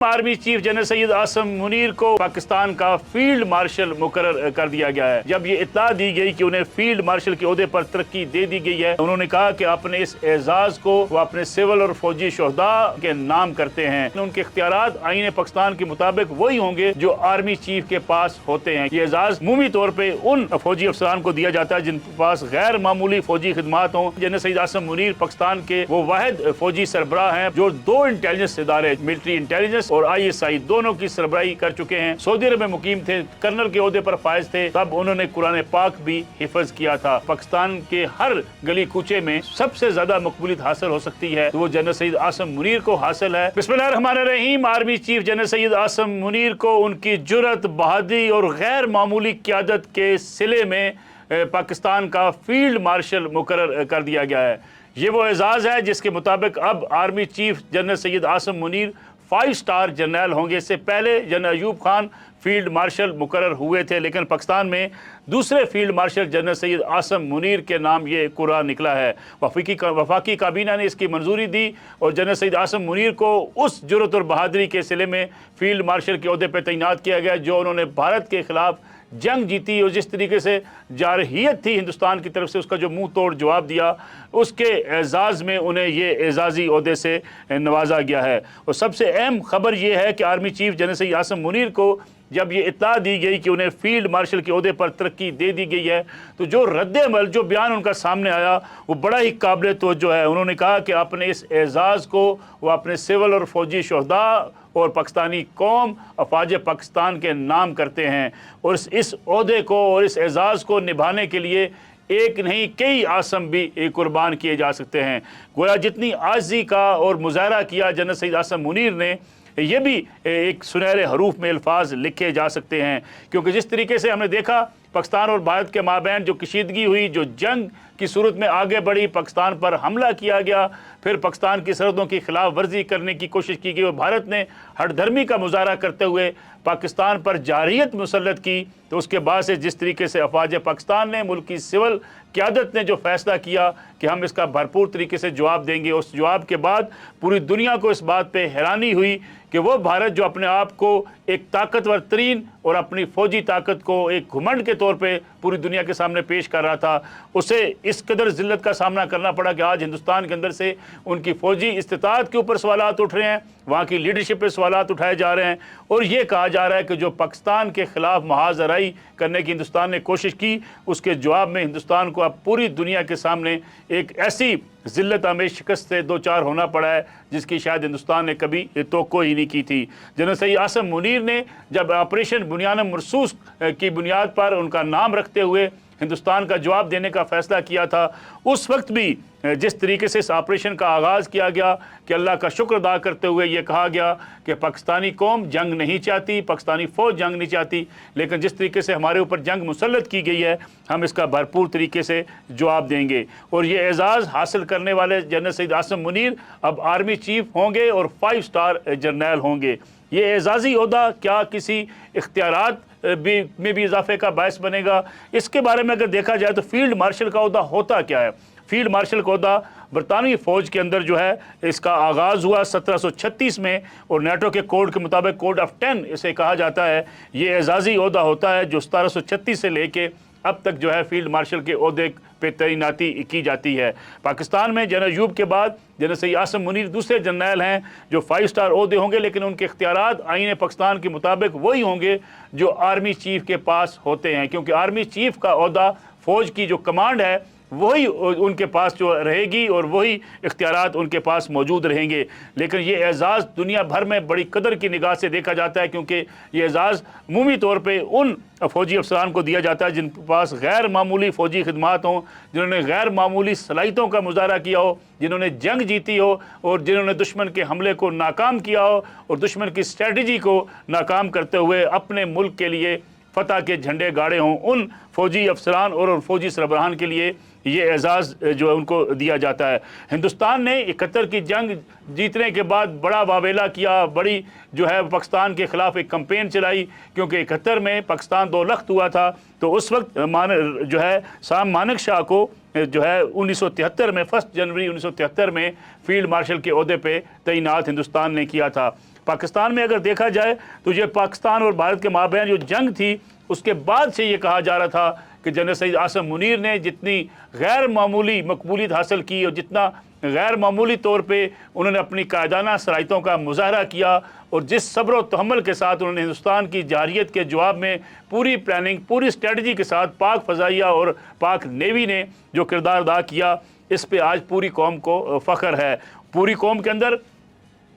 Army chief general Syed Asim Munir को पाकिस्तान का field marshal मुकर्रर कर दिया गया है। जब ये इत्तला दी गई कि उन्हें फील्ड मार्शल के ओहदे पर तरक्की दे दी गई है, उन्होंने कहा कि अपने इस एजाज को वो अपने सिविल और फौजी शोहदा के नाम करते हैं। उनके इख्तियारात आईन पाकिस्तान के मुताबिक वही होंगे जो आर्मी चीफ के पास होते हैं। ये एजाज अमूमी तौर पर उन फौजी अफसरान को दिया जाता है जिनके पास गैर मामूली फौजी खिदमात हों। जनरल सैयद आसिम मुनीर पाकिस्तान के वो वाहिद फौजी सरबराह हैं जो 2 इंटेलिजेंस इदारे, मिलिट्री इंटेलिजेंस और ISI दोनों की सरबराही कर चुके हैं। सऊदी अरब में मुकीम थे, कर्नल के ओहदे पर फायज थे, तब उन्होंने कुरान पाक भी हिफज किया था। पाकिस्तान के हर गली कूचे में सबसे ज्यादा मकबूलियत हासिल हो सकती है तो वो जनरल सैयद आसिम मुनीर को हासिल है। बिस्मिल्लाहिर्रहमानिर्रहीम। Army chief general Syed Asim Munir को उनकी जुर्रत, बहादुरी और गैर मामूली क़यादत के सिले में पाकिस्तान का फील्ड मार्शल मुकर्रर कर दिया गया है। ये वो एजाज़ है जिसके मुताबिक अब army chief general Syed Asim Munir 5 star general होंगे। इससे पहले general Ayub Khan field marshal मुकर्रर हुए थे, लेकिन पाकिस्तान में दूसरे field marshal general Syed Asim Munir के नाम ये कुरा निकला है। वफाकी काबीना ने इसकी मंजूरी दी और जनरल सैयद आसिम मुनीर को उस जुर्रत और बहादुरी के सिले में फील्ड मार्शल के ओहदे पर तैनात किया गया जो उन्होंने भारत के खिलाफ जंग जीती और जिस तरीके से जारहियत थी हिंदुस्तान की तरफ से, उसका जो मुंह तोड़ जवाब दिया, उसके एजाज़ में उन्हें ये एजाज़ी ओहदे से नवाजा गया है। और सबसे अहम खबर ये है कि army chief general Syed Asim Munir को जब ये इत्तला दी गई कि उन्हें फील्ड मार्शल के ओहदे पर तरक्की दे दी गई है तो जो रद्द-ए-अमल, जो बयान उनका सामने आया वो बड़ा ही काबिल तवज्जो है। उन्होंने कहा कि अपने इस एजाज़ को वो अपने सिविल और फौजी शोहदा और पाकिस्तानी कौम, अफवाज पाकिस्तान के नाम करते हैं और इस ओहदे को और इस एजाज़ को निभाने के लिए एक नहीं कई आसम भी कुर्बान किए जा सकते हैं। गोया जितनी आजी का और मुजाहरा किया जनरल सैयद आसिम मुनीर ने, ये भी एक सुनहरे हरूफ में अल्फाज लिखे जा सकते हैं, क्योंकि जिस तरीके से हमने देखा पाकिस्तान और भारत के माबैन जो कशीदगी हुई, जो जंग की सूरत में आगे बढ़ी, पाकिस्तान पर हमला किया गया, फिर पाकिस्तान की सरहदों की खिलाफ वर्जी करने की कोशिश की गई और भारत ने हठधर्मी का मुजाहरा करते हुए पाकिस्तान पर जारहियत मुसल्लत की, तो उसके बाद से जिस तरीके से अफवाज पाकिस्तान ने, मुल्क की सिविल क़यादत ने जो फैसला किया कि हम इसका भरपूर तरीके से जवाब देंगे, उस जवाब के बाद पूरी दुनिया को इस बात पे हैरानी हुई कि वो भारत जो अपने आप को एक ताकतवर तरीन और अपनी फ़ौजी ताकत को एक घुमंड के तौर पे पूरी दुनिया के सामने पेश कर रहा था, उसे इस कदर ज़िल्लत का सामना करना पड़ा कि आज हिंदुस्तान के अंदर से उनकी फ़ौजी इस्तिताअत के ऊपर सवालात उठ रहे हैं, वहाँ की लीडरशिप पे सवालात उठाए जा रहे हैं और ये कहा जा रहा है कि जो पाकिस्तान के ख़िलाफ़ महाजराई करने की हिंदुस्तान ने कोशिश की, उसके जवाब में हिंदुस्तान को अब पूरी दुनिया के सामने एक ऐसी ज़िल्लत आमेज शिकस्त से दो चार होना पड़ा है जिसकी शायद हिंदुस्तान ने कभी तवक्को ही नहीं की थी। जनरल सैयद आसिम मुनीर ने जब ऑपरेशन बुनियान मरसूस की बुनियाद पर उनका नाम रखते हुए हिंदुस्तान का जवाब देने का फ़ैसला किया था, उस वक्त भी जिस तरीके से इस ऑपरेशन का आगाज़ किया गया कि अल्लाह का शुक्र अदा करते हुए ये कहा गया कि पाकिस्तानी कौम जंग नहीं चाहती, पाकिस्तानी फ़ौज जंग नहीं चाहती, लेकिन जिस तरीके से हमारे ऊपर जंग मुसल्लत की गई है हम इसका भरपूर तरीके से जवाब देंगे। और ये एजाज़ हासिल करने वाले जनरल सैयद आसिम मुनीर अब आर्मी चीफ होंगे और 5 स्टार जनरल होंगे। ये एजाज़ी ओहदा क्या किसी इख्तियारात में भी इजाफे का बायस बनेगा? इसके बारे में अगर देखा जाए तो फील्ड मार्शल का ओहदा होता क्या है? फील्ड मार्शल का ओहदा बरतानवी फ़ौज के अंदर जो है इसका आगाज़ हुआ 1736 में और नेटो के कोड के मुताबिक कोड ऑफ 10 इसे कहा जाता है। ये एजाज़ी ओहदा होता है जो 1736 से लेके अब तक जो है फील्ड मार्शल के ओहदे पे तैनाती की जाती है। पाकिस्तान में जनरल अयूब के बाद जनरल सैयद आसिम मुनीर दूसरे जनरल हैं जो 5 स्टार ओहदे होंगे, लेकिन उनके इख्तियारात आईन पाकिस्तान के मुताबिक वही होंगे जो आर्मी चीफ के पास होते हैं, क्योंकि आर्मी चीफ का ओहदा फ़ौज की जो कमांड है वही उनके पास जो रहेगी और वही इख्तियारात उनके पास मौजूद रहेंगे। लेकिन ये एजाज़ दुनिया भर में बड़ी कदर की निगाह से देखा जाता है, क्योंकि ये एजाज़ अमूमी तौर पे उन फ़ौजी अफसरान को दिया जाता है जिनके पास गैर मामूली फ़ौजी खिदमात हों, जिन्होंने गैर मामूली सलाहियतों का मुजाहरा किया हो, जिन्होंने जंग जीती हो और जिन्होंने दुश्मन के हमले को नाकाम किया हो और दुश्मन की स्ट्रेटजी को नाकाम करते हुए अपने मुल्क के लिए फ़तह के झंडे गाड़े हों। उन फ़ौजी अफसरान और फ़ौजी सरबराहान के लिए ये एजाज़ जो है उनको दिया जाता है। हिंदुस्तान ने 71 की जंग जीतने के बाद बड़ा वावेला किया, बड़ी जो है पाकिस्तान के ख़िलाफ़ एक कैंपेन चलाई, क्योंकि 71 में पाकिस्तान 2 लख्त हुआ था, तो उस वक्त जो है साम मानेक शाह को जो है 1973 में 1 जनवरी 1973 में फील्ड मार्शल के ओहदे पे तैनात हिंदुस्तान ने किया था। पाकिस्तान में अगर देखा जाए तो ये पाकिस्तान और भारत के माबैन जो जंग थी उसके बाद से ये कहा जा रहा था कि जनरल सईद आसिम मुनीर ने जितनी गैर मामूली मकबूलियत हासिल की और जितना गैर मामूली तौर पे उन्होंने अपनी कायदाना सलाहियतों का मुजाहरा किया और जिस सब्र व तहम्मुल के साथ उन्होंने हिंदुस्तान की जारहियत के जवाब में पूरी प्लानिंग पूरी स्ट्रेटजी के साथ पाक फ़ज़ाइया और पाक नेवी ने जो किरदार अदा किया, इस पे आज पूरी कौम को फ़ख्र है। पूरी कौम के अंदर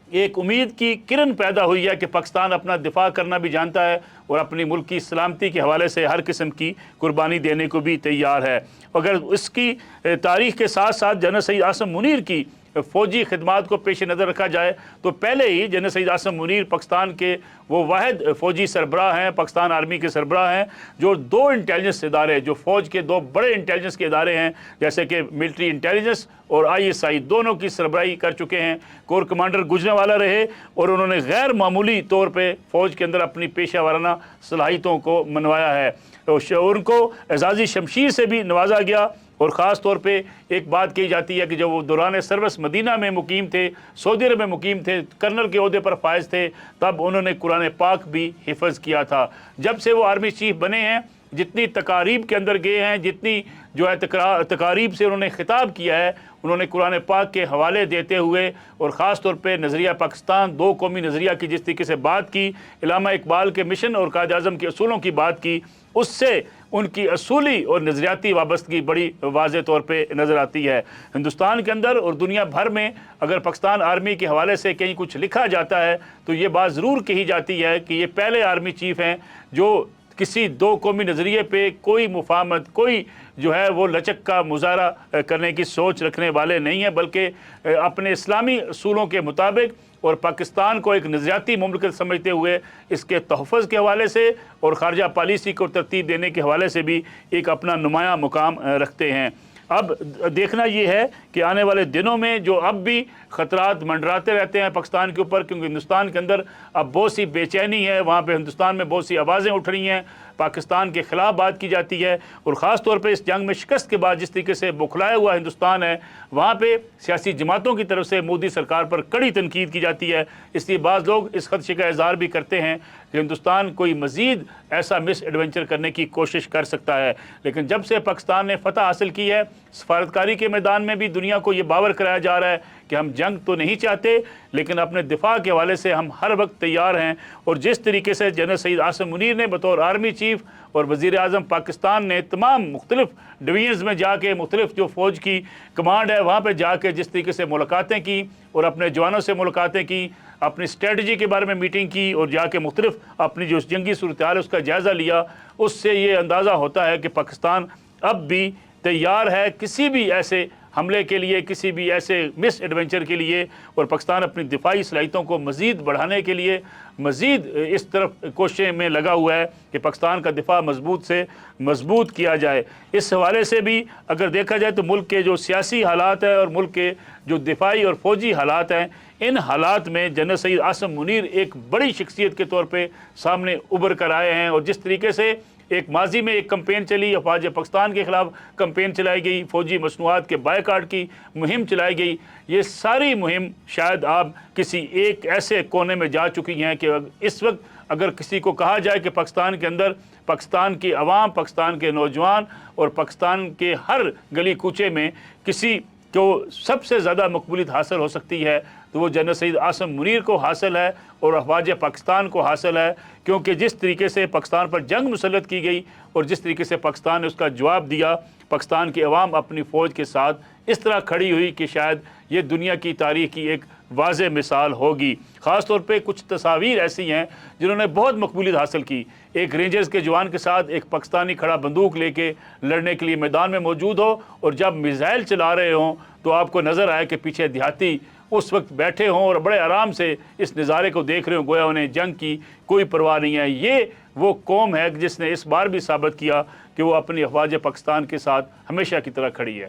एक उम्मीद की किरण पैदा हुई है कि पाकिस्तान अपना दिफा करना भी जानता है और अपनी मुल्क की सलामती के हवाले से हर किस्म की कुर्बानी देने को भी तैयार है। अगर इसकी तारीख़ के साथ साथ जनरल सईद आसिम मुनीर की फ़ौजी खिदमात को पेश नज़र रखा जाए तो पहले ही जनरल सईद आसिम मुनीर पाकिस्तान के वो वाहिद फ़ौजी सरबराह हैं, पाकिस्तान आर्मी के सरबराह हैं जो दो इंटेलिजेंस इदारे, जो फ़ौज के दो बड़े इंटेलिजेंस के इदारे हैं जैसे कि मिलिट्री इंटेलिजेंस और ISI, दोनों की सरबराही कर चुके हैं। कोर कमांडर गुजरांवाला रहे और उन्होंने गैर मामूली तौर पर फ़ौज के अंदर अपनी पेशा वाराना सलाहियतों को मनवाया है। तो उनको एजाज़ी शमशीर से भी नवाजा गया और ख़ास तौर पे एक बात कही जाती है कि जब वो दौरान सर्विस मदीना में मुकीम थे, सऊदी अरब में मुकीम थे, कर्नल के ओहदे पर फायज थे, तब उन्होंने कुरान पाक भी हिफ़्ज़ किया था। जब से वो आर्मी चीफ बने हैं, जितनी तकारीब के अंदर गए हैं, जितनी जो है तकारीब से उन्होंने खिताब किया है, उन्होंने कुरान पाक के हवाले देते हुए और ख़ास तौर पे नज़रिया पाकिस्तान दो कौमी नज़रिया की जिस तरीके से बात की, इलामा इकबाल के मिशन और कायद आज़म के असूलों की बात की, उससे उनकी असूली और नज़रियाती वाबस्तगी बड़ी वाज़े तौर पे नज़र आती है। हिंदुस्तान के अंदर और दुनिया भर में अगर पाकिस्तान आर्मी के हवाले से कहीं कुछ लिखा जाता है तो ये बात ज़रूर कही जाती है कि ये पहले आर्मी चीफ़ हैं जो किसी दो कौमी नज़रिए पे कोई मुफाहमत, कोई जो है वो लचक का मुजाहरा करने की सोच रखने वाले नहीं हैं, बल्कि अपने इस्लामी असूलों के मुताबिक और पाकिस्तान को एक नज़रियाती मुमलिकत समझते हुए इसके तहफ़्फ़ुज़ के हवाले से और ख़ारजा पॉलिसी को तरतीब देने के हवाले से भी एक अपना नुमायाँ मुकाम रखते हैं। अब देखना ये है कि आने वाले दिनों में जो अब भी ख़तरात मंडराते रहते हैं पाकिस्तान के ऊपर, क्योंकि हिंदुस्तान के अंदर अब बहुत सी बेचैनी है, वहाँ पे हिंदुस्तान में बहुत सी आवाज़ें उठ रही हैं, पाकिस्तान के ख़िलाफ़ बात की जाती है और ख़ास तौर पे इस जंग में शिकस्त के बाद जिस तरीके से बौखलाया हुआ हिंदुस्तान है, वहाँ पे सियासी जमातों की तरफ से मोदी सरकार पर कड़ी तनकीद की जाती है। इसलिए बाज़ लोग इस खदशे का इज़हार भी करते हैं कि हिंदुस्तान कोई मज़ीद ऐसा मिस एडवेंचर करने की कोशिश कर सकता है। लेकिन जब से पाकिस्तान ने फ़तह हासिल की है, सफारतकारी के मैदान में भी दुनिया को ये बावर कराया जा रहा है कि हम जंग तो नहीं चाहते लेकिन अपने दिफा के हवाले से हम हर वक्त तैयार हैं। और जिस तरीके से जनरल सईद आसिम मुनीर ने बतौर आर्मी चीफ और वज़ीर आज़म पाकिस्तान ने तमाम मुख्तलिफ डिवीज़न्स में जाके मुख्तलिफ जो फ़ौज की कमांड है वहाँ पर जाके जिस तरीके से मुलाकातें की और अपने जवानों से मुलाकातें की, अपनी स्ट्रेटजी के बारे में मीटिंग की और जाके मुख्तलिफ अपनी जो जंगी सूरत हाल है उसका जायज़ा लिया, उससे ये अंदाज़ा होता है कि पाकिस्तान अब भी तैयार है किसी भी ऐसे हमले के लिए, किसी भी ऐसे मिस एडवेंचर के लिए। और पाकिस्तान अपनी दिफाई सलाहियतों को मज़ीद बढ़ाने के लिए मज़ीद इस तरफ कोशिशें में लगा हुआ है कि पाकिस्तान का दिफा मजबूत से मजबूत किया जाए। इस हवाले से भी अगर देखा जाए तो मुल्क के जो सियासी हालात है और मुल्क के जो दिफाई और फ़ौजी हालात हैं, इन हालात में जनरल सईद आसिम मुनीर एक बड़ी शख्सियत के तौर पर सामने उभर कर आए हैं। और जिस तरीके से एक माजी में एक कंपेन चली, अफवाज पाकिस्तान के ख़िलाफ़ कंपेन चलाई गई, फ़ौजी मसनूआत के बायकाट की मुहिम चलाई गई, ये सारी मुहिम शायद आप किसी एक ऐसे कोने में जा चुकी हैं कि इस वक्त अगर किसी को कहा जाए कि पाकिस्तान के अंदर पाकिस्तान की आवाम, पाकिस्तान के नौजवान और पाकिस्तान के हर गली कूचे में किसी को सबसे ज़्यादा मकबूलियत हासिल हो सकती है तो वो जनरल सईद आसिम मुनीर को हासिल है और अफवाज पाकिस्तान को हासिल है। क्योंकि जिस तरीके से पाकिस्तान पर जंग मुसल्लत की गई और जिस तरीके से पाकिस्तान ने उसका जवाब दिया, पाकिस्तान की अवाम अपनी फ़ौज के साथ इस तरह खड़ी हुई कि शायद ये दुनिया की तारीख़ की एक वाज़े मिसाल होगी। ख़ास तौर पे कुछ तस्वीर ऐसी हैं जिन्होंने बहुत मकबूलियत हासिल की। एक रेंजर्स के जवान के साथ एक पाकिस्तानी खड़ा बंदूक लेके लड़ने के लिए मैदान में मौजूद हो और जब मिसाइल चला रहे हों तो आपको नज़र आए कि पीछे देहाती उस वक्त बैठे हों और बड़े आराम से इस नज़ारे को देख रहे हो, गोया उन्हें जंग की कोई परवाह नहीं है। ये वो कौम है जिसने इस बार भी साबित किया कि वो अपनी अफवाज पाकिस्तान के साथ हमेशा की तरह खड़ी है।